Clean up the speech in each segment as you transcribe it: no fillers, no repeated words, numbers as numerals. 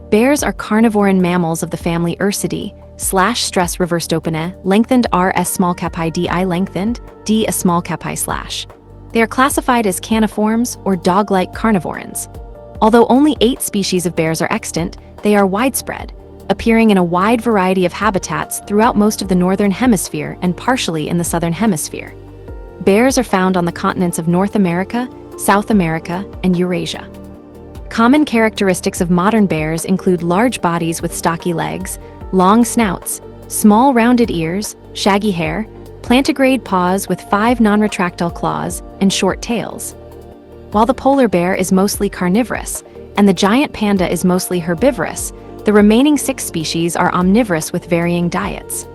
Bears are carnivoran mammals of the family Ursidae, slash stress reversed open lengthened rs small capi di lengthened, d a small capi slash. They are classified as caniforms or dog-like carnivorans. Although only 8 species of bears are extant, they are widespread, appearing in a wide variety of habitats throughout most of the northern hemisphere and partially in the southern hemisphere. Bears are found on the continents of North America, South America, and Eurasia. Common characteristics of modern bears include large bodies with stocky legs, long snouts, small rounded ears, shaggy hair, plantigrade paws with 5 non-retractile claws, and short tails. While the polar bear is mostly carnivorous, and the giant panda is mostly herbivorous, the remaining 6 species are omnivorous with varying diets.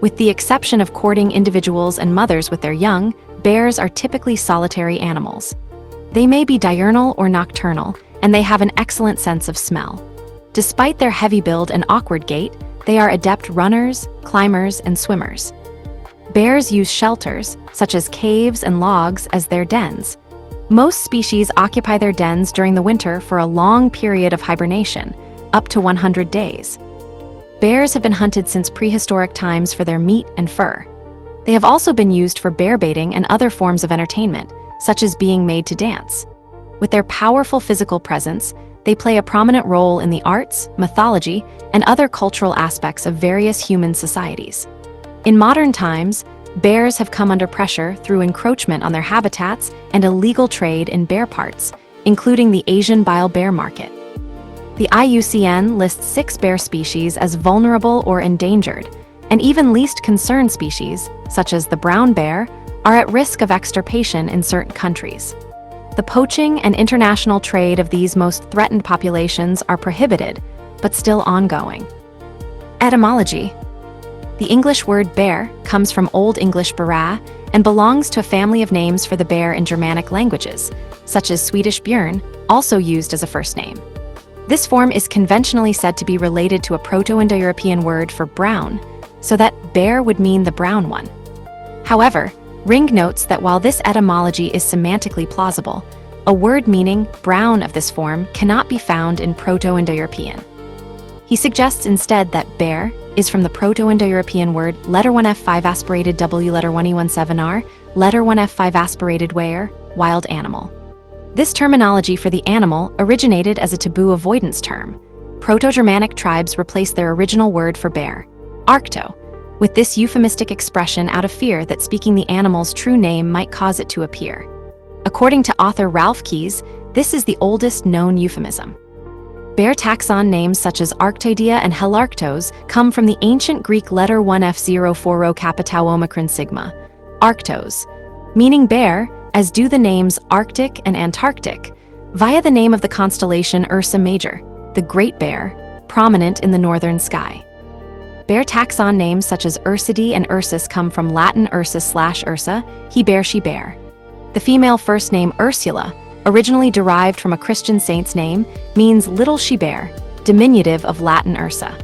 With the exception of courting individuals and mothers with their young, bears are typically solitary animals. They may be diurnal or nocturnal, and they have an excellent sense of smell. Despite their heavy build and awkward gait, they are adept runners, climbers, and swimmers. Bears use shelters, such as caves and logs, as their dens. Most species occupy their dens during the winter for a long period of hibernation, up to 100 days. Bears have been hunted since prehistoric times for their meat and fur. They have also been used for bear baiting and other forms of entertainment, such as being made to dance. With their powerful physical presence, they play a prominent role in the arts, mythology, and other cultural aspects of various human societies. In modern times, bears have come under pressure through encroachment on their habitats and illegal trade in bear parts, including the Asian bile bear market. The IUCN lists 6 bear species as vulnerable or endangered, and even least concerned species, such as the brown bear, are at risk of extirpation in certain countries. The poaching and international trade of these most threatened populations are prohibited, but still ongoing. Etymology. The English word bear comes from Old English bera and belongs to a family of names for the bear in Germanic languages, such as Swedish björn, also used as a first name. This form is conventionally said to be related to a Proto-Indo-European word for brown, so that bear would mean the brown one. However, Ring notes that while this etymology is semantically plausible, a word meaning brown of this form cannot be found in Proto-Indo-European. He suggests instead that bear is from the Proto-Indo-European word letter 1F5 aspirated W letter 1E17R, letter 1F5 aspirated where, wild animal. This terminology for the animal originated as a taboo avoidance term. Proto-Germanic tribes replaced their original word for bear, arcto, with this euphemistic expression out of fear that speaking the animal's true name might cause it to appear. According to author Ralph Keyes, this is the oldest known euphemism. Bear taxon names such as Arctoidea and Helarctos come from the ancient Greek letter 1F040 kappa tau omicron sigma, Arctos, meaning bear, as do the names Arctic and Antarctic, via the name of the constellation Ursa Major, the Great Bear, prominent in the northern sky. Bear taxon names such as Ursidae and Ursus come from Latin Ursus/Ursa, he bear, she bear. The female first name Ursula, originally derived from a Christian saint's name, means little she bear, diminutive of Latin Ursa.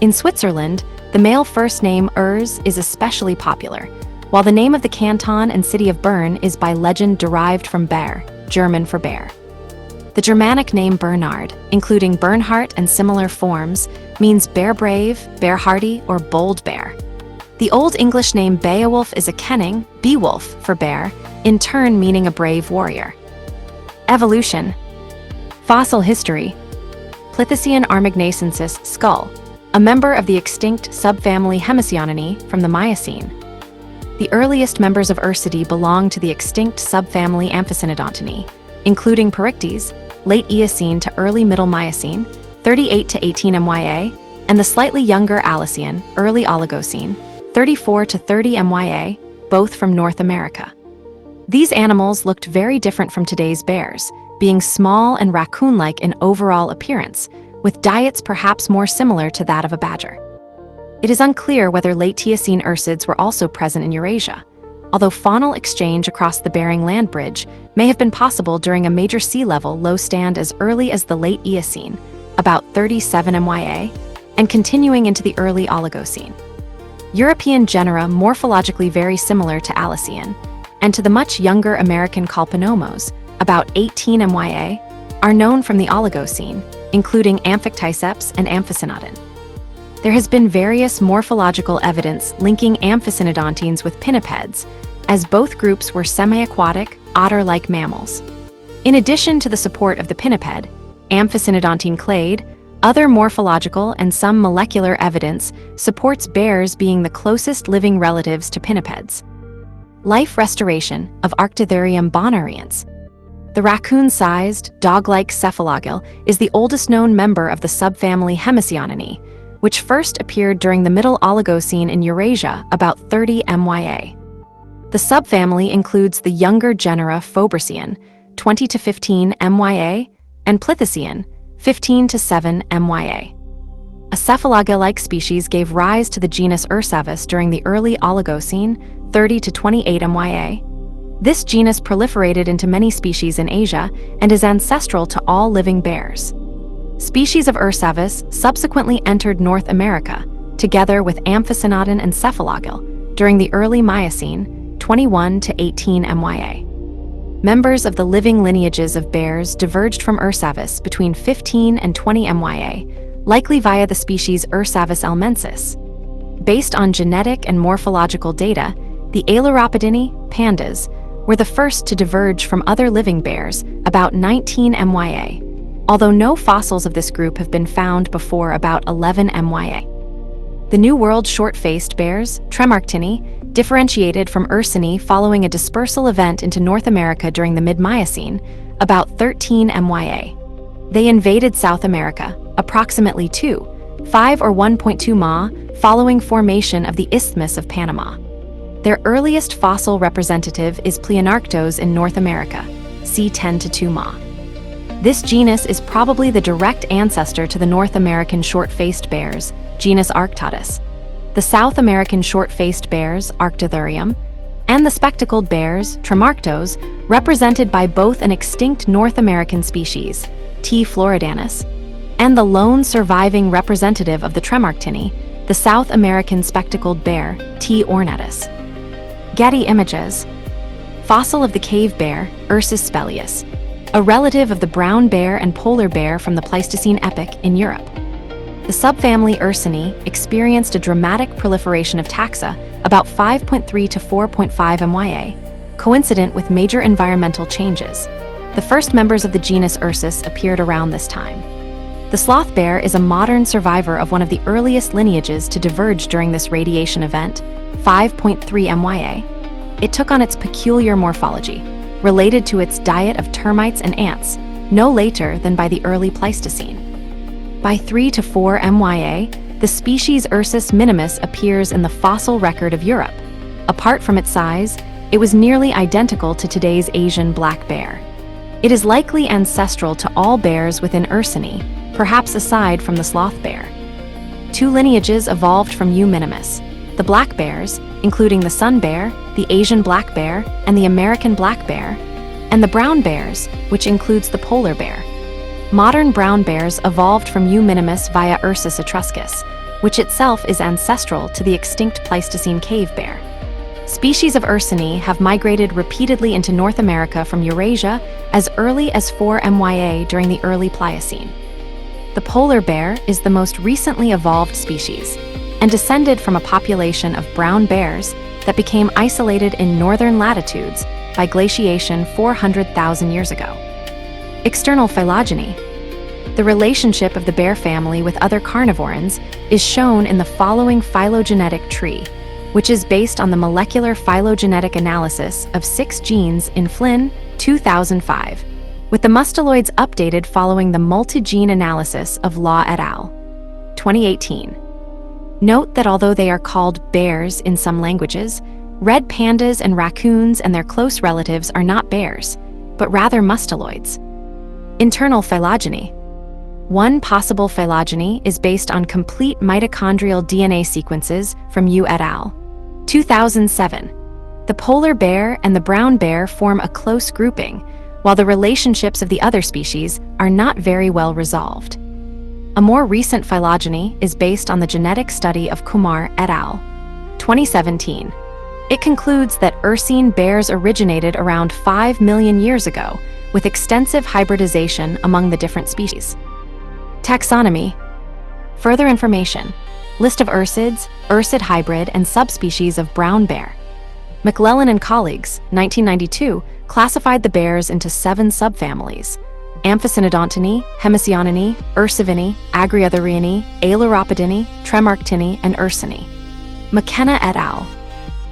In Switzerland, the male first name Urs is especially popular, while the name of the canton and city of Bern is by legend derived from bear, German for bear. The Germanic name Bernhard, including Bernhardt and similar forms, means bear brave, bear hardy, or bold bear. The Old English name Beowulf is a kenning, Beowulf for bear, in turn meaning a brave warrior. Evolution. Fossil history. Plithyscian armagnacensis skull, a member of the extinct subfamily Hemisioninae from the Miocene. The earliest members of Ursidae belong to the extinct subfamily Amphicynodontinae, including Porichtes, late Eocene to early Middle Miocene, 38 to 18 MYA, and the slightly younger Alocene, early Oligocene, 34 to 30 MYA, both from North America. These animals looked very different from today's bears, being small and raccoon-like in overall appearance, with diets perhaps more similar to that of a badger. It is unclear whether late Eocene ursids were also present in Eurasia, although faunal exchange across the Bering Land Bridge may have been possible during a major sea level low stand as early as the late Eocene, about 37 MYA, and continuing into the early Oligocene. European genera morphologically very similar to Alocene, and to the much younger American Calpanomos, about 18 MYA, are known from the Oligocene, including Amphictyceps and Amphicinodon. There has been various morphological evidence linking Amphicynodontines with pinnipeds, as both groups were semi-aquatic, otter-like mammals. In addition to the support of the pinniped, Amphicynodontine clade, other morphological and some molecular evidence supports bears being the closest living relatives to pinnipeds. Life restoration of Arctotherium bonarians. The raccoon-sized, dog-like cephalogale is the oldest known member of the subfamily Hemicioninae, which first appeared during the Middle Oligocene in Eurasia about 30 MYA. The subfamily includes the younger genera Fabrician, 20 to 15 MYA, and Plithician, 15 to 7 MYA. A cephalogale-like species gave rise to the genus Ursavis during the early Oligocene, 30 to 28 MYA. This genus proliferated into many species in Asia and is ancestral to all living bears. Species of Ursavis subsequently entered North America, together with Amphicinodon and cephalogale, during the early Miocene, 21 to 18 MYA. Members of the living lineages of bears diverged from Ursavis between 15 and 20 MYA, likely via the species Ursavis elmensis. Based on genetic and morphological data, the Ailuropodini, pandas, were the first to diverge from other living bears about 19 MYA, although no fossils of this group have been found before about 11 MYA. The New World short-faced bears, Tremarctini, differentiated from Ursini following a dispersal event into North America during the mid-Miocene, about 13 MYA. They invaded South America, approximately 5 or 1.2 Ma, following formation of the Isthmus of Panama. Their earliest fossil representative is Pleonarctos in North America, c. 10 to 2 Ma. This genus is probably the direct ancestor to the North American short-faced bears, genus Arctodus, the South American short-faced bears, Arctotherium, and the spectacled bears, Tremarctos, represented by both an extinct North American species, T. floridanus, and the lone surviving representative of the Tremarctini, the South American spectacled bear, T. ornatus. Getty Images. Fossil of the cave bear, Ursus speleus, a relative of the brown bear and polar bear from the Pleistocene epoch in Europe. The subfamily Ursini experienced a dramatic proliferation of taxa about 5.3 to 4.5 MYA, coincident with major environmental changes. The first members of the genus Ursus appeared around this time. The sloth bear is a modern survivor of one of the earliest lineages to diverge during this radiation event, 5.3 MYA. It took on its peculiar morphology, related to its diet of termites and ants, no later than by the early Pleistocene. By 3 to 4 MYA, the species Ursus minimus appears in the fossil record of Europe. Apart from its size, it was nearly identical to today's Asian black bear. It is likely ancestral to all bears within Ursini, perhaps aside from the sloth bear. Two lineages evolved from U. minimus: the black bears, including the sun bear, the Asian black bear, and the American black bear, and the brown bears, which includes the polar bear. Modern brown bears evolved from U. minimus via Ursus etruscus, which itself is ancestral to the extinct Pleistocene cave bear. Species of Ursini have migrated repeatedly into North America from Eurasia as early as 4 MYA during the early Pliocene. The polar bear is the most recently evolved species, and descended from a population of brown bears that became isolated in northern latitudes by glaciation 400,000 years ago. External phylogeny. The relationship of the bear family with other carnivorans is shown in the following phylogenetic tree, which is based on the molecular phylogenetic analysis of 6 genes in Flynn, 2005, with the mustaloids updated following the multi-gene analysis of Law et al. 2018. Note that although they are called bears in some languages, red pandas and raccoons and their close relatives are not bears, but rather mustaloids. Internal phylogeny. One possible phylogeny is based on complete mitochondrial DNA sequences from Yu et al. 2007. The polar bear and the brown bear form a close grouping, while the relationships of the other species are not very well resolved. A more recent phylogeny is based on the genetic study of Kumar et al. 2017. It concludes that Ursine bears originated around 5 million years ago, with extensive hybridization among the different species. Taxonomy. Further information. List of ursids, ursid hybrid, and subspecies of brown bear. McClellan and colleagues, 1992, classified the bears into 7 subfamilies: Amphicynodontini, Hemicionini, Ursivini, Agriotherini, Ailuropodini, Tremarctini, and Ursini. McKenna et al.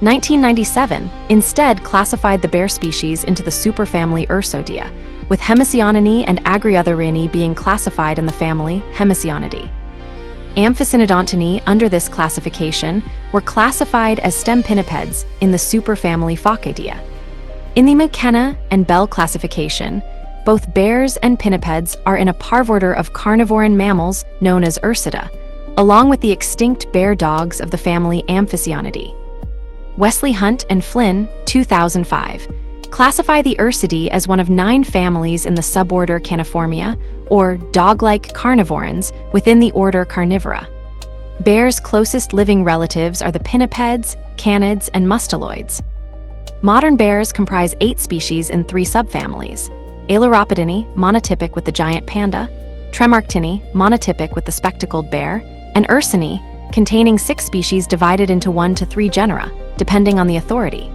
1997 instead classified the bear species into the superfamily Ursodia, with Hemicionini and Agriotherini being classified in the family Hemicionidae. Amphicynodontini under this classification were classified as stem pinnipeds in the superfamily Phocaidea. In the McKenna and Bell classification, both bears and pinnipeds are in a parvorder of carnivoran mammals known as Ursida, along with the extinct bear dogs of the family Amphicyonidae. Wesley Hunt and Flynn, 2005, classify the Ursidae as one of 9 families in the suborder Caniformia, or dog-like carnivorans, within the order Carnivora. Bears' closest living relatives are the pinnipeds, canids, and mustaloids. Modern bears comprise 8 species in 3 subfamilies: Ailuropodini, monotypic with the giant panda; Tremarctini, monotypic with the spectacled bear; and Ursini, containing 6 species divided into 1 to 3 genera, depending on the authority.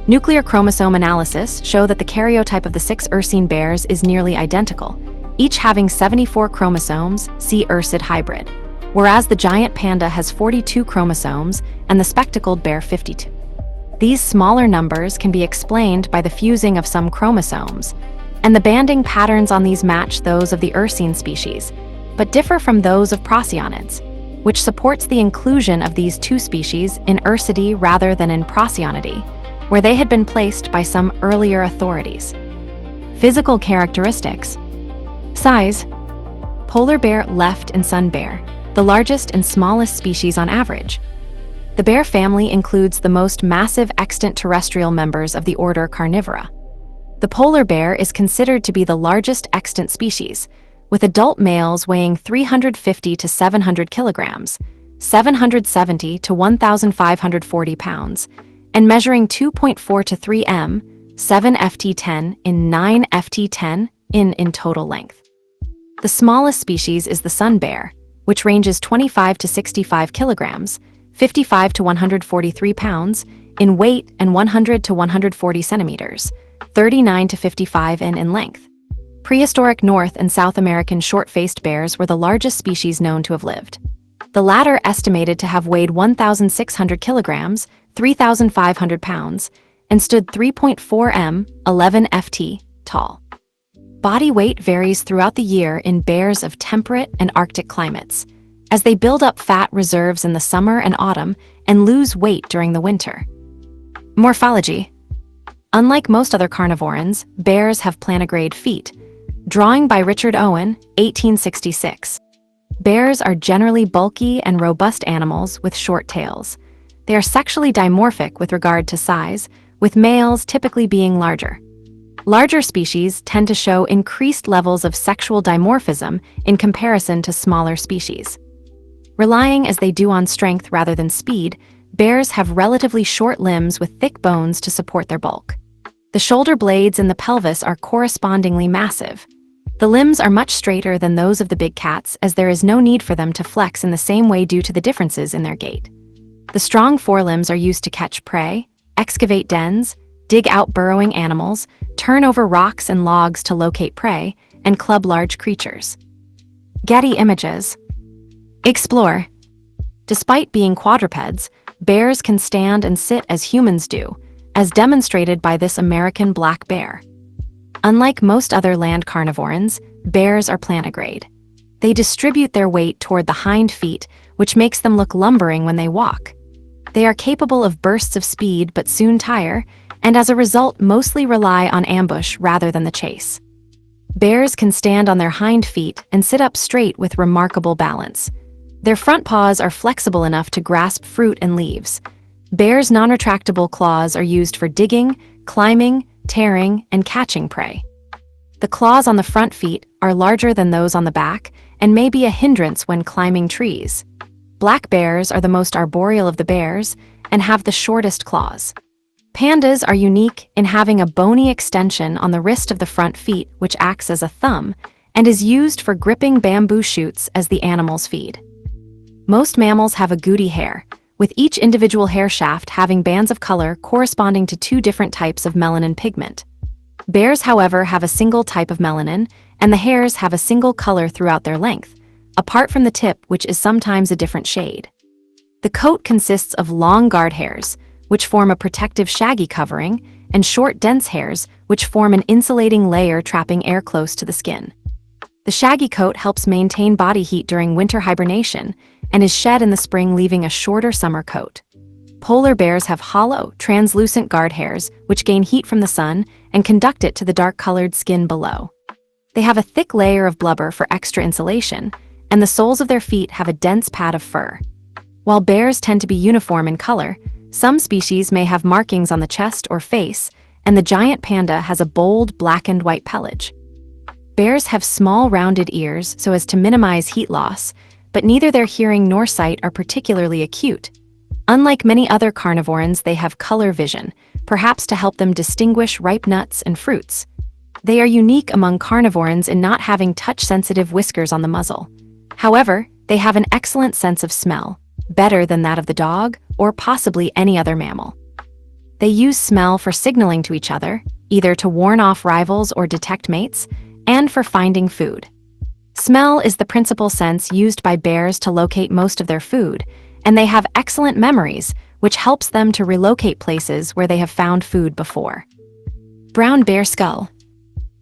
Nuclear chromosome analysis show that the karyotype of the 6 ursine bears is nearly identical, each having 74 chromosomes, see ursid hybrid, whereas the giant panda has 42 chromosomes and the spectacled bear 52. These smaller numbers can be explained by the fusing of some chromosomes, and the banding patterns on these match those of the ursine species, but differ from those of procyonids, which supports the inclusion of these 2 species in Ursidae rather than in Procyonidae, where they had been placed by some earlier authorities. Physical characteristics. Size. Polar bear left and sun bear, the largest and smallest species on average. The bear family includes the most massive extant terrestrial members of the order Carnivora. The polar bear is considered to be the largest extant species, with adult males weighing 350 to 700 kilograms, 770 to 1,540 pounds, and measuring 2.4 to 3 m, 7 ft10 in 9 ft10 in total length. The smallest species is the sun bear, which ranges 25 to 65 kilograms, 55 to 143 pounds in weight, and 100 to 140 centimeters, 39 to 55 in length. Prehistoric North and South American short-faced bears were the largest species known to have lived. The latter estimated to have weighed 1,600 kilograms, 3,500 pounds, and stood 3.4 m, 11 ft, tall. Body weight varies throughout the year in bears of temperate and Arctic climates, as they build up fat reserves in the summer and autumn and lose weight during the winter. Morphology. Unlike most other carnivorans, bears have plantigrade feet. Drawing by Richard Owen, 1866. Bears are generally bulky and robust animals with short tails. They are sexually dimorphic with regard to size, with males typically being larger. Larger species tend to show increased levels of sexual dimorphism in comparison to smaller species. Relying as they do on strength rather than speed, bears have relatively short limbs with thick bones to support their bulk. The shoulder blades and the pelvis are correspondingly massive. The limbs are much straighter than those of the big cats, as there is no need for them to flex in the same way due to the differences in their gait. The strong forelimbs are used to catch prey, excavate dens, dig out burrowing animals, turn over rocks and logs to locate prey, and club large creatures. Getty Images. Explore. Despite being quadrupeds, bears can stand and sit as humans do, as demonstrated by this American black bear. Unlike most other land carnivorans, bears are plantigrade. They distribute their weight toward the hind feet, which makes them look lumbering when they walk. They are capable of bursts of speed but soon tire, and as a result mostly rely on ambush rather than the chase. Bears can stand on their hind feet and sit up straight with remarkable balance. Their front paws are flexible enough to grasp fruit and leaves. Bears' non-retractable claws are used for digging, climbing, tearing, and catching prey. The claws on the front feet are larger than those on the back and may be a hindrance when climbing trees. Black bears are the most arboreal of the bears and have the shortest claws. Pandas are unique in having a bony extension on the wrist of the front feet, which acts as a thumb and is used for gripping bamboo shoots as the animals feed. Most mammals have a gouty hair, with each individual hair shaft having bands of color corresponding to two different types of melanin pigment. Bears, however, have a single type of melanin, and the hairs have a single color throughout their length, apart from the tip, which is sometimes a different shade. The coat consists of long guard hairs, which form a protective shaggy covering, and short dense hairs, which form an insulating layer trapping air close to the skin. The shaggy coat helps maintain body heat during winter hibernation and is shed in the spring, leaving a shorter summer coat. Polar bears have hollow, translucent guard hairs, which gain heat from the sun and conduct it to the dark-colored skin below. They have a thick layer of blubber for extra insulation, and the soles of their feet have a dense pad of fur. While bears tend to be uniform in color, some species may have markings on the chest or face, and the giant panda has a bold blackened white pelage. Bears have small rounded ears so as to minimize heat loss, but neither their hearing nor sight are particularly acute. Unlike many other carnivores, they have color vision, perhaps to help them distinguish ripe nuts and fruits. They are unique among carnivores in not having touch-sensitive whiskers on the muzzle. However, they have an excellent sense of smell, better than that of the dog or possibly any other mammal. They use smell for signaling to each other, either to warn off rivals or detect mates, and for finding food. Smell is the principal sense used by bears to locate most of their food, and they have excellent memories, which helps them to relocate places where they have found food before. Brown bear skull.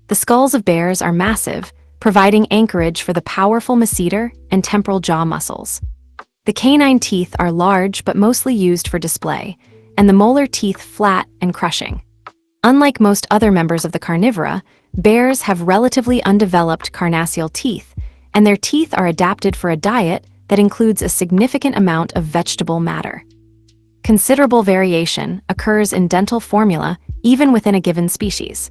The skulls of bears are massive, providing anchorage for the powerful masseter and temporal jaw muscles. The canine teeth are large but mostly used for display, and the molar teeth flat and crushing. Unlike most other members of the carnivora, bears have relatively undeveloped carnassial teeth, and their teeth are adapted for a diet that includes a significant amount of vegetable matter. Considerable variation occurs in dental formula even within a given species.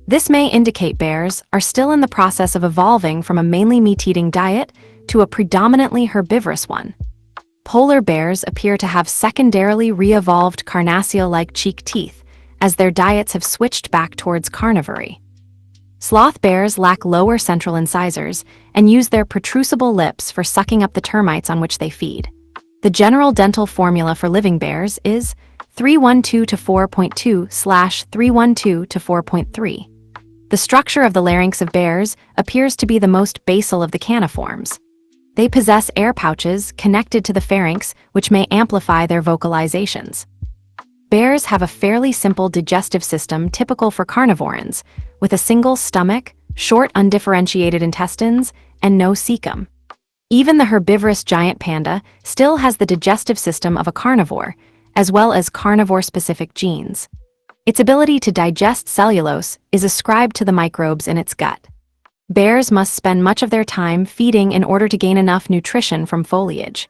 This may indicate bears are still in the process of evolving from a mainly meat-eating diet to a predominantly herbivorous one. Polar bears appear to have secondarily re-evolved carnassial-like cheek teeth, as their diets have switched back towards carnivory. Sloth bears lack lower central incisors and use their protrusible lips for sucking up the termites on which they feed. The general dental formula for living bears is 312 to 4.2/312 to 4.3. The structure of the larynx of bears appears to be the most basal of the caniforms. They possess air pouches connected to the pharynx, which may amplify their vocalizations. Bears have a fairly simple digestive system typical for carnivores, with a single stomach, short undifferentiated intestines, and no cecum. Even the herbivorous giant panda still has the digestive system of a carnivore, as well as carnivore-specific genes. Its ability to digest cellulose is ascribed to the microbes in its gut. Bears must spend much of their time feeding in order to gain enough nutrition from foliage.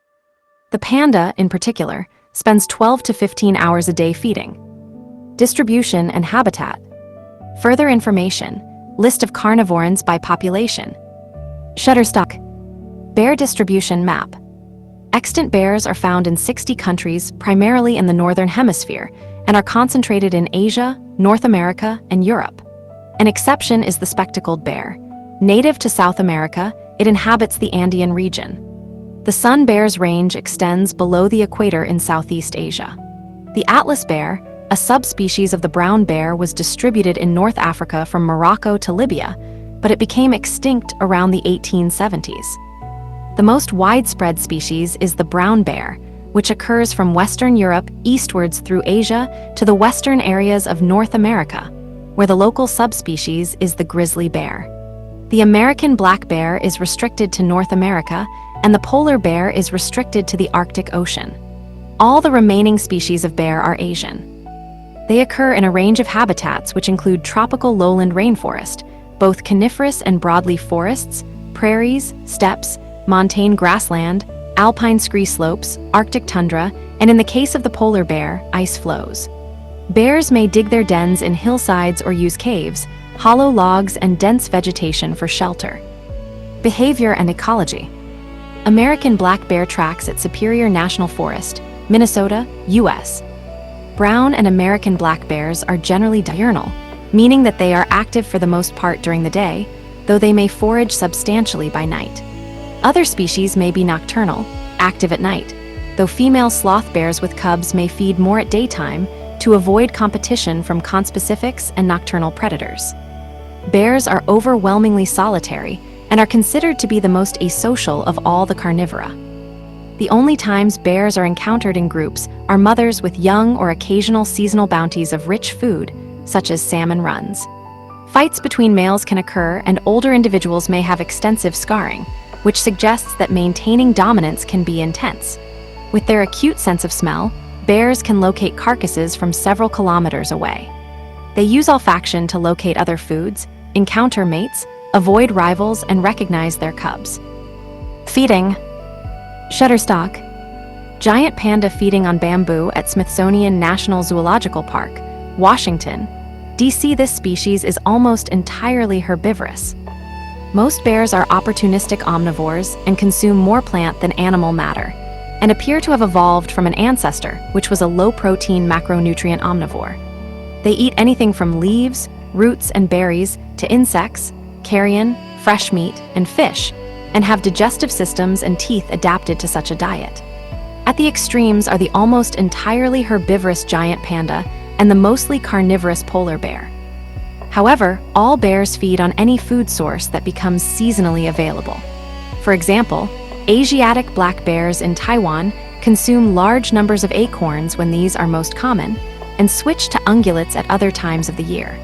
The panda, in particular, spends 12 to 15 hours a day feeding. Distribution and habitat. Further information, list of carnivores by population. Shutterstock. Bear distribution map. Extant bears are found in 60 countries, primarily in the Northern Hemisphere, and are concentrated in Asia, North America, and Europe. An exception is the spectacled bear. Native to South America, it inhabits the Andean region. The sun bear's range extends below the equator in Southeast Asia. The Atlas bear, a subspecies of the brown bear, was distributed in North Africa from Morocco to Libya, but it became extinct around the 1870s. The most widespread species is the brown bear, which occurs from Western Europe eastwards through Asia to the western areas of North America, where the local subspecies is the grizzly bear. The American black bear is restricted to North America, and the polar bear is restricted to the Arctic Ocean. All the remaining species of bear are Asian. They occur in a range of habitats which include tropical lowland rainforest, both coniferous and broadleaf forests, prairies, steppes, montane grassland, alpine scree slopes, Arctic tundra, and in the case of the polar bear, ice flows. Bears may dig their dens in hillsides or use caves, hollow logs, and dense vegetation for shelter. Behavior and ecology. American black bear tracks at Superior National Forest, Minnesota, U.S. Brown and American black bears are generally diurnal, meaning that they are active for the most part during the day, though they may forage substantially by night. Other species may be nocturnal, active at night, though female sloth bears with cubs may feed more at daytime to avoid competition from conspecifics and nocturnal predators. Bears are overwhelmingly solitary and are considered to be the most asocial of all the carnivora. The only times bears are encountered in groups are mothers with young or occasional seasonal bounties of rich food, such as salmon runs. Fights between males can occur, and older individuals may have extensive scarring, which suggests that maintaining dominance can be intense. With their acute sense of smell, bears can locate carcasses from several kilometers away. They use olfaction to locate other foods, encounter mates, avoid rivals, and recognize their cubs. Feeding. Shutterstock. Giant panda feeding on bamboo at Smithsonian National Zoological Park, Washington, D.C. This species is almost entirely herbivorous. Most bears are opportunistic omnivores and consume more plant than animal matter, and appear to have evolved from an ancestor which was a low-protein macronutrient omnivore. They eat anything from leaves, roots, and berries to insects, carrion, fresh meat, and fish, and have digestive systems and teeth adapted to such a diet. At the extremes are the almost entirely herbivorous giant panda and the mostly carnivorous polar bear. However, all bears feed on any food source that becomes seasonally available. For example, Asiatic black bears in Taiwan consume large numbers of acorns when these are most common, and switch to ungulates at other times of the year.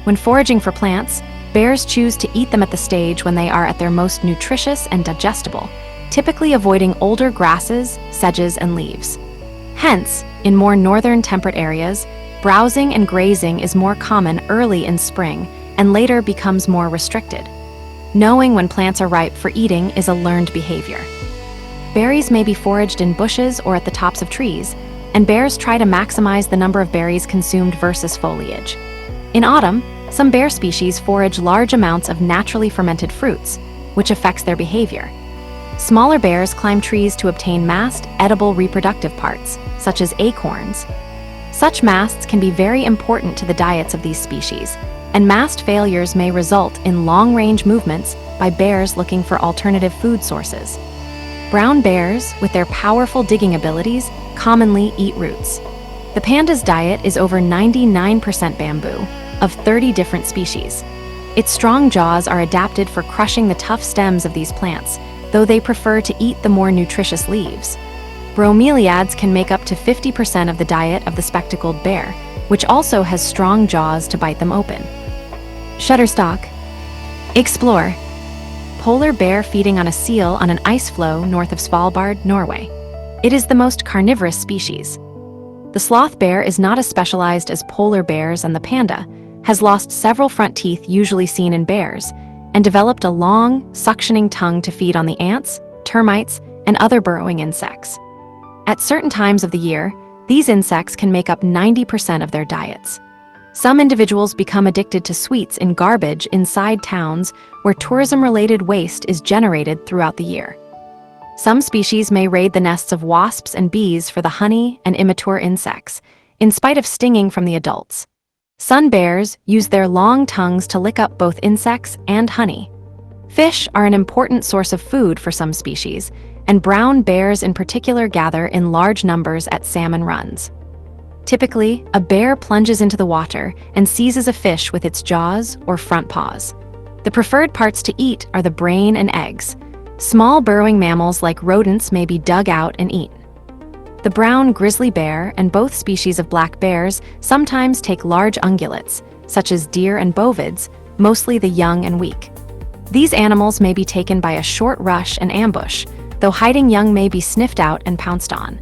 When foraging for plants, bears choose to eat them at the stage when they are at their most nutritious and digestible, typically avoiding older grasses, sedges, and leaves. Hence, in more northern temperate areas, browsing and grazing is more common early in spring and later becomes more restricted. Knowing when plants are ripe for eating is a learned behavior. Berries may be foraged in bushes or at the tops of trees, and bears try to maximize the number of berries consumed versus foliage. In autumn, some bear species forage large amounts of naturally fermented fruits, which affects their behavior. Smaller bears climb trees to obtain mast, edible reproductive parts, such as acorns. Such masts can be very important to the diets of these species, and mast failures may result in long-range movements by bears looking for alternative food sources. Brown bears, with their powerful digging abilities, commonly eat roots. The panda's diet is over 99% bamboo, of 30 different species. Its strong jaws are adapted for crushing the tough stems of these plants, though they prefer to eat the more nutritious leaves. Bromeliads can make up to 50% of the diet of the spectacled bear, which also has strong jaws to bite them open. Shutterstock. Explore. Polar bear feeding on a seal on an ice floe north of Svalbard, Norway. It is the most carnivorous species. The sloth bear is not as specialized as polar bears, and the panda has lost several front teeth usually seen in bears and developed a long, suctioning tongue to feed on the ants, termites, and other burrowing insects. At certain times of the year, these insects can make up 90% of their diets. Some individuals become addicted to sweets in garbage inside towns where tourism-related waste is generated throughout the year. Some species may raid the nests of wasps and bees for the honey and immature insects, in spite of stinging from the adults. Sun bears use their long tongues to lick up both insects and honey. Fish are an important source of food for some species, and brown bears in particular gather in large numbers at salmon runs. Typically, a bear plunges into the water and seizes a fish with its jaws or front paws. The preferred parts to eat are the brain and eggs. Small burrowing mammals like rodents may be dug out and eaten. The brown grizzly bear and both species of black bears sometimes take large ungulates, such as deer and bovids, mostly the young and weak. These animals may be taken by a short rush and ambush, though hiding young may be sniffed out and pounced on.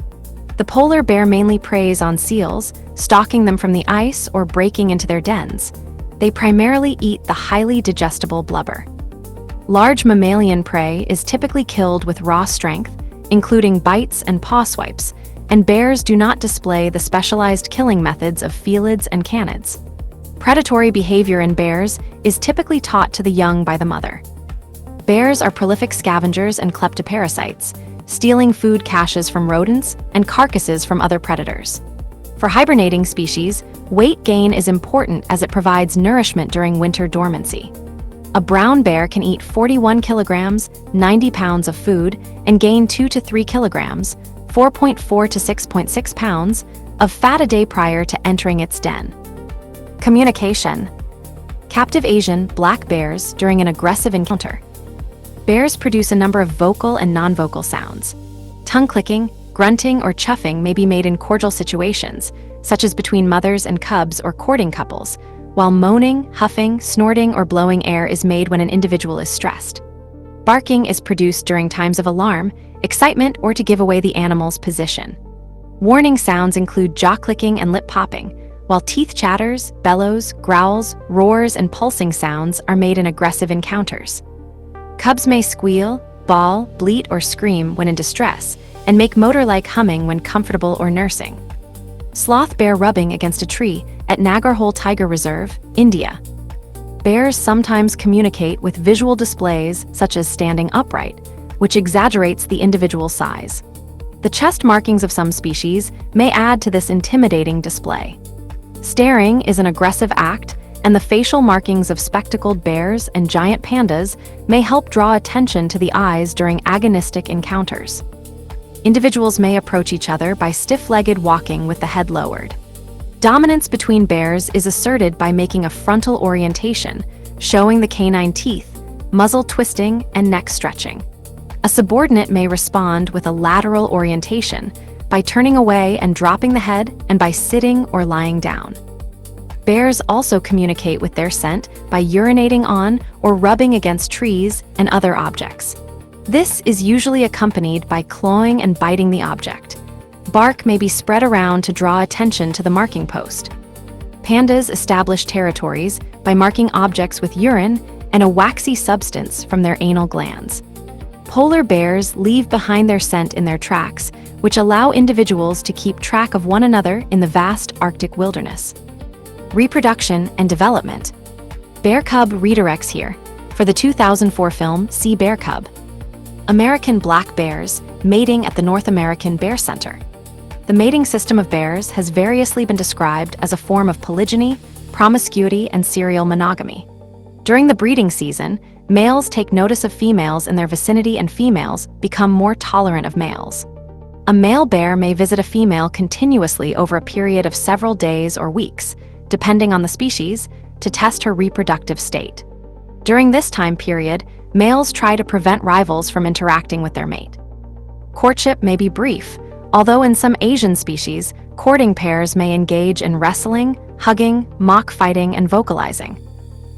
The polar bear mainly preys on seals, stalking them from the ice or breaking into their dens. They primarily eat the highly digestible blubber. Large mammalian prey is typically killed with raw strength, including bites and paw swipes, and bears do not display the specialized killing methods of felids and canids. Predatory behavior in bears is typically taught to the young by the mother. Bears are prolific scavengers and kleptoparasites, stealing food caches from rodents and carcasses from other predators. For hibernating species, weight gain is important as it provides nourishment during winter dormancy. A brown bear can eat 41 kilograms, 90 pounds of food, and gain 2 to 3 kilograms, 4.4 to 6.6 pounds, of fat a day prior to entering its den. Communication. Captive Asian black bears during an aggressive encounter. Bears produce a number of vocal and non-vocal sounds. Tongue clicking, grunting, or chuffing may be made in cordial situations, such as between mothers and cubs or courting couples, while moaning, huffing, snorting, or blowing air is made when an individual is stressed. Barking is produced during times of alarm, excitement, or to give away the animal's position. Warning sounds include jaw clicking and lip popping, while teeth chatters, bellows, growls, roars, and pulsing sounds are made in aggressive encounters. Cubs may squeal, bawl, bleat, or scream when in distress, and make motor-like humming when comfortable or nursing. Sloth bear rubbing against a tree at Nagarhole Tiger Reserve, India. Bears sometimes communicate with visual displays such as standing upright, which exaggerates the individual size. The chest markings of some species may add to this intimidating display. Staring is an aggressive act, and the facial markings of spectacled bears and giant pandas may help draw attention to the eyes during agonistic encounters. Individuals may approach each other by stiff-legged walking with the head lowered. Dominance between bears is asserted by making a frontal orientation, showing the canine teeth, muzzle twisting, and neck stretching. A subordinate may respond with a lateral orientation by turning away and dropping the head, and by sitting or lying down. Bears also communicate with their scent by urinating on or rubbing against trees and other objects. This is usually accompanied by clawing and biting the object. Bark may be spread around to draw attention to the marking post. Pandas establish territories by marking objects with urine and a waxy substance from their anal glands. Polar bears leave behind their scent in their tracks, which allow individuals to keep track of one another in the vast Arctic wilderness. Reproduction and development. Bear cub redirects here for the 2004 film See Bear Cub. American black bears mating at the North American Bear Center. The mating system of bears has variously been described as a form of polygyny, promiscuity, and serial monogamy. During the breeding season, males take notice of females in their vicinity and females become more tolerant of males. A male bear may visit a female continuously over a period of several days or weeks, depending on the species, to test her reproductive state. During this time period, males try to prevent rivals from interacting with their mate. Courtship may be brief, although in some Asian species, courting pairs may engage in wrestling, hugging, mock fighting, and vocalizing.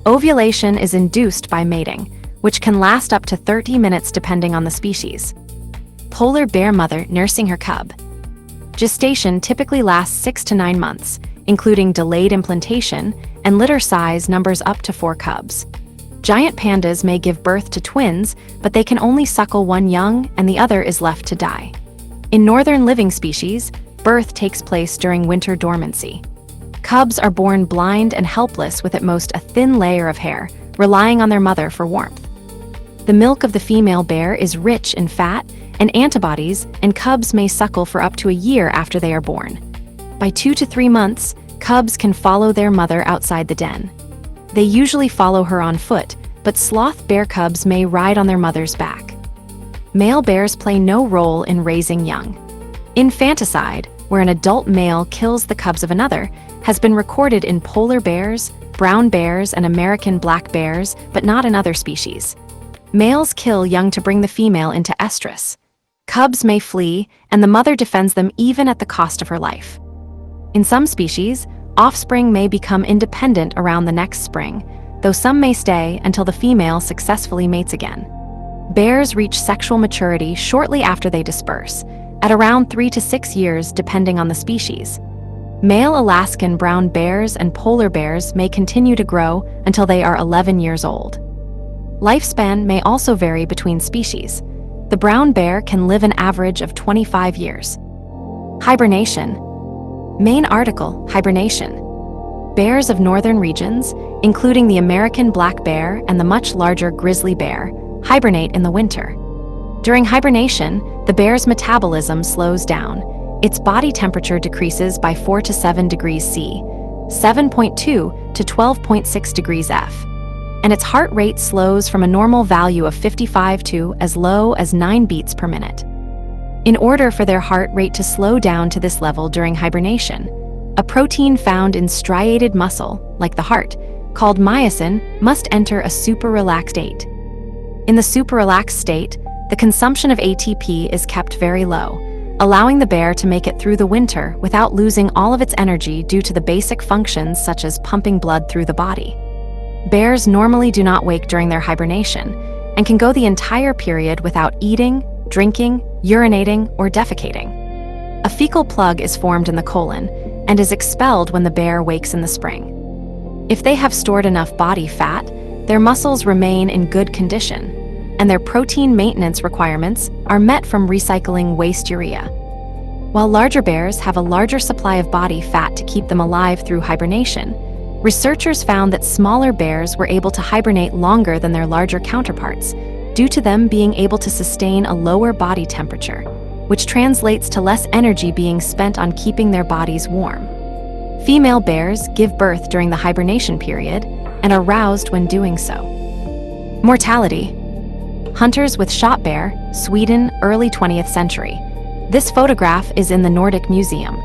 Ovulation is induced by mating, which can last up to 30 minutes depending on the species. Polar bear mother nursing her cub. Gestation typically lasts 6 to 9 months, including delayed implantation, and litter size numbers up to 4 cubs. Giant pandas may give birth to twins, but they can only suckle one young and the other is left to die. In northern living species, birth takes place during winter dormancy. Cubs are born blind and helpless with at most a thin layer of hair, relying on their mother for warmth. The milk of the female bear is rich in fat and antibodies, and cubs may suckle for up to a year after they are born. By 2 to 3 months, cubs can follow their mother outside the den. They usually follow her on foot, but sloth bear cubs may ride on their mother's back. Male bears play no role in raising young. Infanticide, where an adult male kills the cubs of another, has been recorded in polar bears, brown bears, and American black bears, but not in other species. Males kill young to bring the female into estrus. Cubs may flee, and the mother defends them even at the cost of her life. In some species, offspring may become independent around the next spring, though some may stay until the female successfully mates again. Bears reach sexual maturity shortly after they disperse, at around 3 to 6 years depending on the species. Male Alaskan brown bears and polar bears may continue to grow until they are 11 years old. Lifespan may also vary between species. The brown bear can live an average of 25 years. Hibernation. Main article, hibernation. Bears of northern regions, including the American black bear and the much larger grizzly bear, hibernate in the winter. During hibernation, the bear's metabolism slows down, its body temperature decreases by 4 to 7 degrees C, 7.2 to 12.6 degrees F, and its heart rate slows from a normal value of 55 to as low as 9 beats per minute. In order for their heart rate to slow down to this level during hibernation, a protein found in striated muscle, like the heart, called myosin, must enter a super-relaxed state. In the super-relaxed state, the consumption of ATP is kept very low, allowing the bear to make it through the winter without losing all of its energy due to the basic functions such as pumping blood through the body. Bears normally do not wake during their hibernation and can go the entire period without eating, drinking, urinating, or defecating. A fecal plug is formed in the colon and is expelled when the bear wakes in the spring. If they have stored enough body fat, their muscles remain in good condition, and their protein maintenance requirements are met from recycling waste urea. While larger bears have a larger supply of body fat to keep them alive through hibernation, researchers found that smaller bears were able to hibernate longer than their larger counterparts, due to them being able to sustain a lower body temperature, which translates to less energy being spent on keeping their bodies warm. Female bears give birth during the hibernation period and are roused when doing so. Mortality. Hunters with shot bear, Sweden, early 20th century. This photograph is in the Nordic Museum.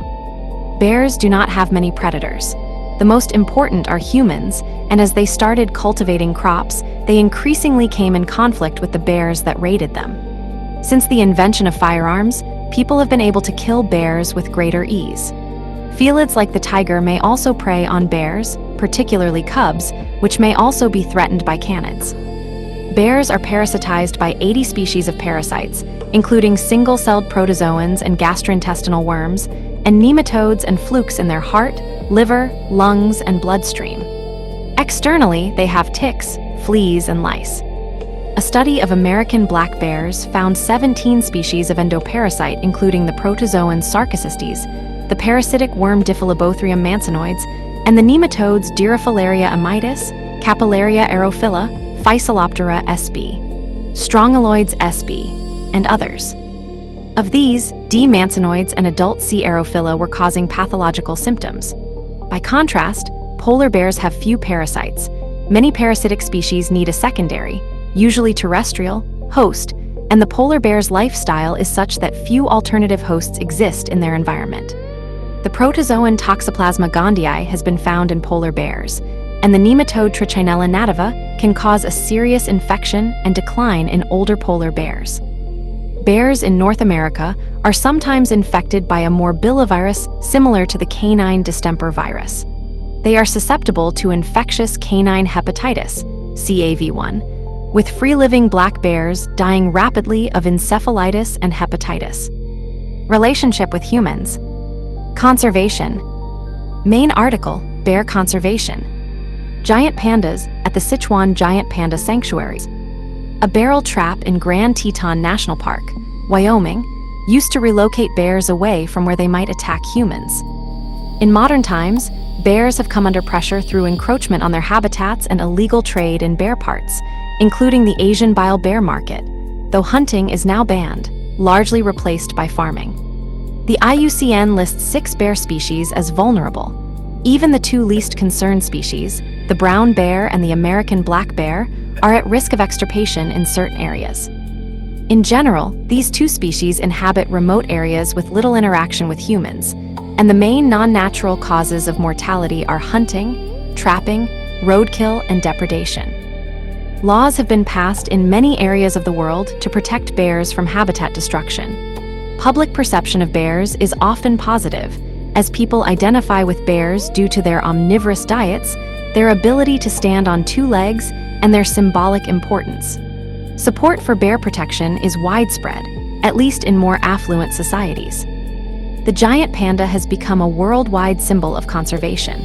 Bears do not have many predators. The most important are humans, and as they started cultivating crops, they increasingly came in conflict with the bears that raided them. Since the invention of firearms, people have been able to kill bears with greater ease. Felids like the tiger may also prey on bears, particularly cubs, which may also be threatened by canids. Bears are parasitized by 80 species of parasites, including single-celled protozoans and gastrointestinal worms, and nematodes and flukes in their heart, liver, lungs, and bloodstream. Externally, they have ticks, fleas, and lice. A study of American black bears found 17 species of endoparasite, including the protozoan Sarcocystes, the parasitic worm Diphyllobothrium mancinoides, and the nematodes Dirofilaria amitis, Capillaria aerophylla, Physoloptera sb, Strongyloides sb, and others. Of these, D. mancinoides and adult C. aerophylla were causing pathological symptoms. By contrast, polar bears have few parasites. Many parasitic species need a secondary, usually terrestrial, host, and the polar bear's lifestyle is such that few alternative hosts exist in their environment. The protozoan Toxoplasma gondii has been found in polar bears, and the nematode Trichinella nativa can cause a serious infection and decline in older polar bears. Bears in North America are sometimes infected by a morbillivirus similar to the canine distemper virus. They are susceptible to infectious canine hepatitis, CAV1, with free-living black bears dying rapidly of encephalitis and hepatitis. Relationship with humans. Conservation. Main article, Bear Conservation. Giant pandas at the Sichuan Giant Panda Sanctuaries. A barrel trap in Grand Teton National Park, Wyoming, used to relocate bears away from where they might attack humans. In modern times, bears have come under pressure through encroachment on their habitats and illegal trade in bear parts, including the Asian bile bear market, though hunting is now banned, largely replaced by farming. The IUCN lists 6 bear species as vulnerable. Even the 2 least concerned species, the brown bear and the American black bear, are at risk of extirpation in certain areas. In general, these 2 species inhabit remote areas with little interaction with humans, and the main non-natural causes of mortality are hunting, trapping, roadkill, and depredation. Laws have been passed in many areas of the world to protect bears from habitat destruction. Public perception of bears is often positive, as people identify with bears due to their omnivorous diets, their ability to stand on 2 legs, and their symbolic importance. Support for bear protection is widespread, at least in more affluent societies. The giant panda has become a worldwide symbol of conservation.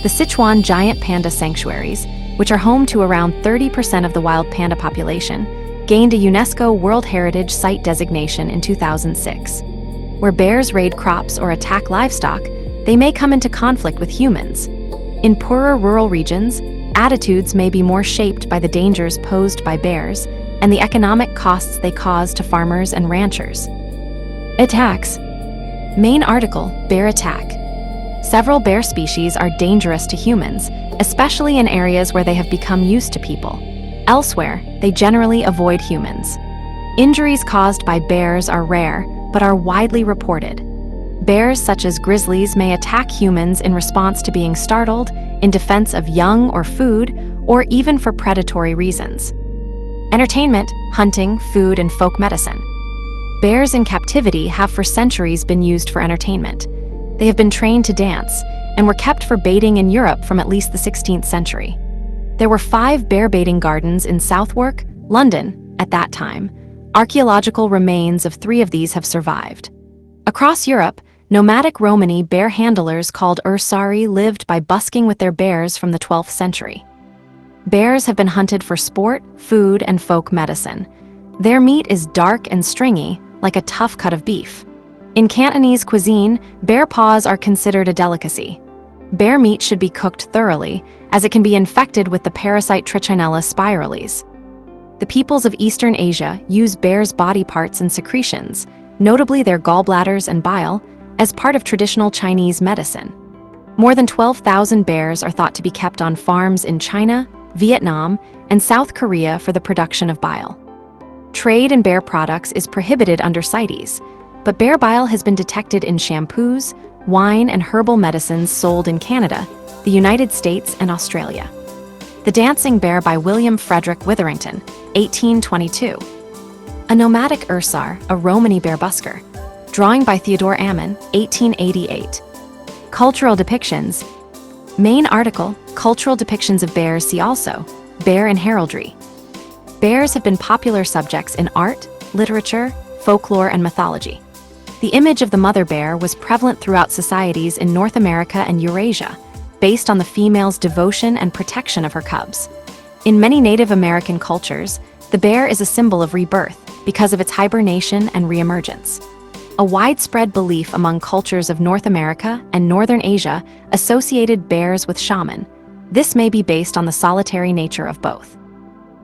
The Sichuan Giant Panda Sanctuaries, which are home to around 30% of the wild panda population, gained a UNESCO World Heritage Site designation in 2006. Where bears raid crops or attack livestock, they may come into conflict with humans. In poorer rural regions, attitudes may be more shaped by the dangers posed by bears and the economic costs they cause to farmers and ranchers. Attacks. Main article: Bear attack. Several bear species are dangerous to humans, especially in areas where they have become used to people. Elsewhere, they generally avoid humans. Injuries caused by bears are rare, but are widely reported. Bears such as grizzlies may attack humans in response to being startled, in defense of young or food, or even for predatory reasons. Entertainment, hunting, food, and folk medicine. Bears in captivity have for centuries been used for entertainment. They have been trained to dance, and were kept for baiting in Europe from at least the 16th century. There were 5 bear baiting gardens in Southwark, London, at that time. Archaeological remains of 3 of these have survived. Across Europe, nomadic Romani bear handlers called ursari lived by busking with their bears from the 12th century. Bears have been hunted for sport, food, and folk medicine. Their meat is dark and stringy, like a tough cut of beef. In Cantonese cuisine, bear paws are considered a delicacy. Bear meat should be cooked thoroughly, as it can be infected with the parasite Trichinella spiralis. The peoples of Eastern Asia use bears' body parts and secretions, notably their gallbladders and bile, as part of traditional Chinese medicine. More than 12,000 bears are thought to be kept on farms in China, Vietnam, and South Korea for the production of bile. Trade in bear products is prohibited under CITES, but bear bile has been detected in shampoos, wine, and herbal medicines sold in Canada, the United States, and Australia. The Dancing Bear by William Frederick Witherington, 1822. A nomadic ursar, a Romani bear busker. Drawing by Theodore Ammon, 1888. Cultural depictions. Main article: Cultural depictions of bears. See also, Bear in heraldry. Bears have been popular subjects in art, literature, folklore, and mythology. The image of the mother bear was prevalent throughout societies in North America and Eurasia, based on the female's devotion and protection of her cubs. In many Native American cultures, the bear is a symbol of rebirth because of its hibernation and reemergence. A widespread belief among cultures of North America and Northern Asia associated bears with shaman. This may be based on the solitary nature of both.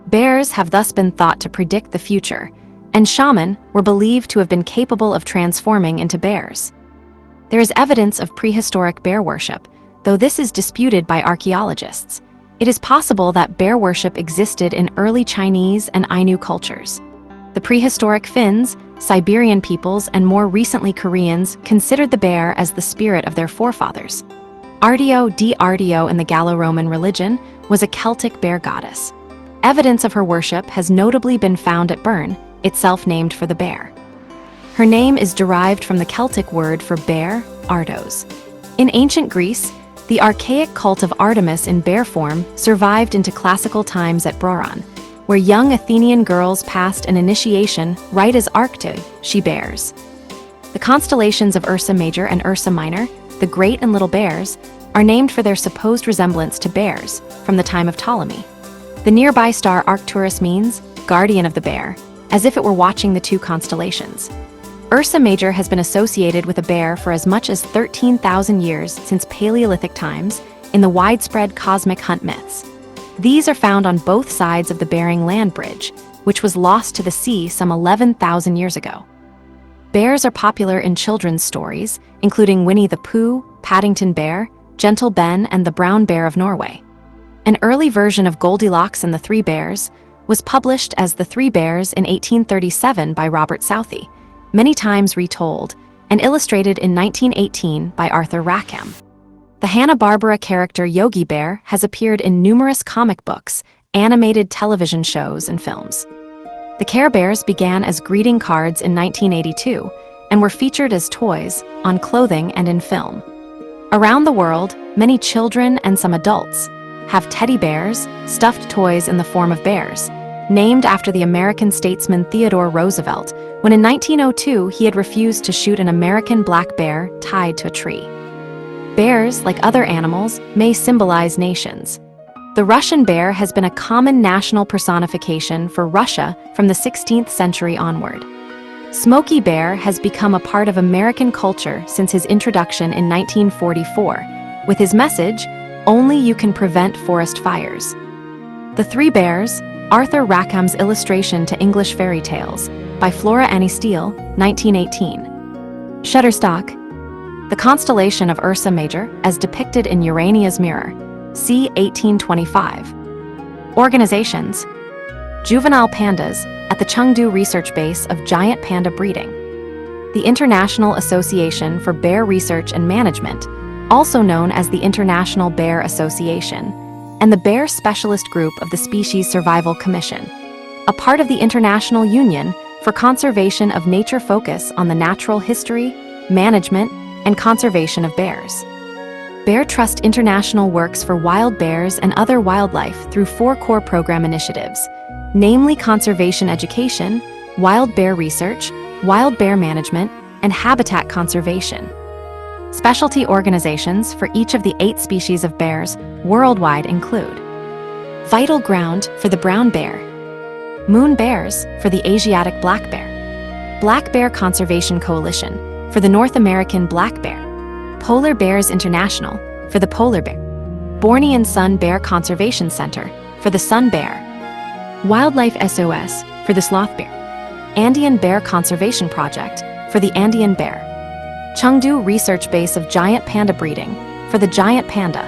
Bears have thus been thought to predict the future, and shaman were believed to have been capable of transforming into bears. There is evidence of prehistoric bear worship, though this is disputed by archaeologists. It is possible that bear worship existed in early Chinese and Ainu cultures. The prehistoric Finns, Siberian peoples, and more recently Koreans considered the bear as the spirit of their forefathers. Ardeo di Ardeo in the Gallo-Roman religion was a Celtic bear goddess. Evidence of her worship has notably been found at Bern, itself named for the bear. Her name is derived from the Celtic word for bear, Ardos. In ancient Greece, the archaic cult of Artemis in bear form survived into classical times at Broron, where young Athenian girls passed an initiation rite as Arcte, she-bears. The constellations of Ursa Major and Ursa Minor, the Great and Little Bears, are named for their supposed resemblance to bears from the time of Ptolemy. The nearby star Arcturus means guardian of the bear, as if it were watching the 2 constellations. Ursa Major has been associated with a bear for as much as 13,000 years since Paleolithic times in the widespread cosmic hunt myths. These are found on both sides of the Bering Land Bridge, which was lost to the sea some 11,000 years ago. Bears are popular in children's stories, including Winnie the Pooh, Paddington Bear, Gentle Ben, and the Brown Bear of Norway. An early version of Goldilocks and the Three Bears was published as The Three Bears in 1837 by Robert Southey, many times retold, and illustrated in 1918 by Arthur Rackham. The Hanna-Barbera character Yogi Bear has appeared in numerous comic books, animated television shows, and films. The Care Bears began as greeting cards in 1982 and were featured as toys, on clothing, and in film. Around the world, many children and some adults have teddy bears, stuffed toys in the form of bears, named after the American statesman Theodore Roosevelt, when in 1902 he had refused to shoot an American black bear tied to a tree. Bears, like other animals, may symbolize nations. The Russian bear has been a common national personification for Russia from the 16th century onward. Smokey Bear has become a part of American culture since his introduction in 1944, with his message, "Only you can prevent forest fires." The Three Bears, Arthur Rackham's illustration to English fairy tales, by Flora Annie Steele, 1918. Shutterstock, The constellation of Ursa Major, as depicted in Urania's Mirror, c. 1825. Organizations: Juvenile pandas at the Chengdu Research Base of Giant Panda Breeding. The International Association for Bear Research and Management, also known as the International Bear Association, and the Bear Specialist Group of the Species Survival Commission, a part of the International Union for Conservation of Nature focus on the natural history, management, and conservation of bears. Bear Trust International works for wild bears and other wildlife through 4 core program initiatives, namely conservation education, wild bear research, wild bear management, and habitat conservation. Specialty organizations for each of the 8 species of bears worldwide include Vital Ground for the brown bear, Moon Bears for the Asiatic black bear, Black Bear Conservation Coalition for the North American black bear, Polar Bears International for the polar bear, Bornean Sun Bear Conservation Center for the sun bear, Wildlife SOS for the sloth bear, Andean Bear Conservation Project for the Andean bear, Chengdu Research Base of Giant Panda Breeding for the giant panda,